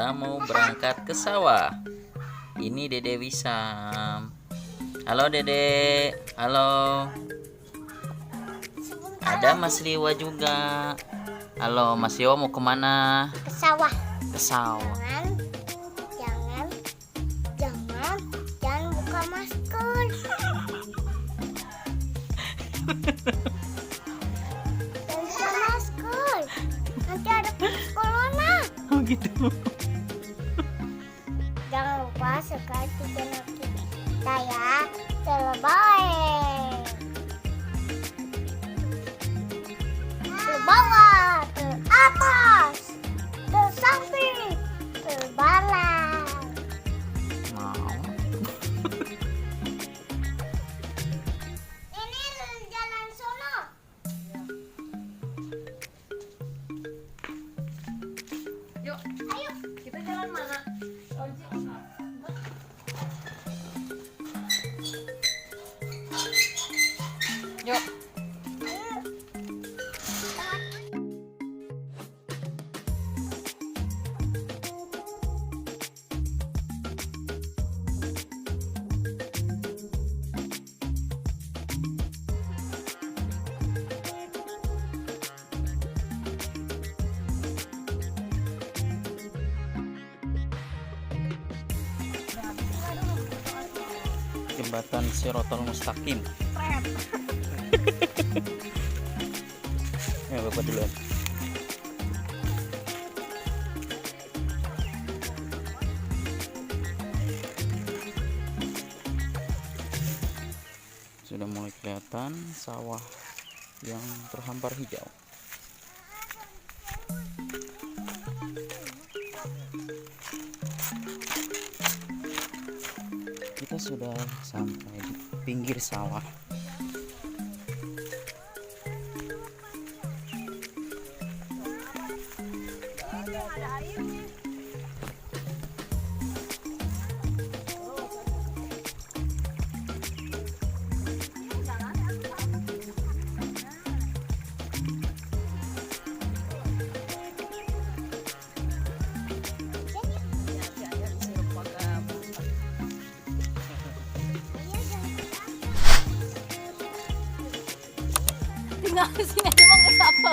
kita mau berangkat ke sawah. Ini Dede Wisam. Halo Dede. Halo. Ada Mas Liwa juga. Halo Mas Liwa, mau kemana? Ke sawah. Ke sawah. Jangan buka masker. Jangan buka masker. Nanti ada virus corona. Oh gitu. Jangan lupa sekali channel kita ya. Terbaik. Terbawah, teratas, tersamping, terbalang. Mau. Ini jalan sono. Yuk, Ayo. kita jalan mana? Yuk. Jembatan Sirotol Mustaqim. Ya Bapak duluan. Sudah mulai kelihatan sawah yang terhampar hijau. Kita sudah sampai di pinggir sawah. Tinggal sini emang nggak apa.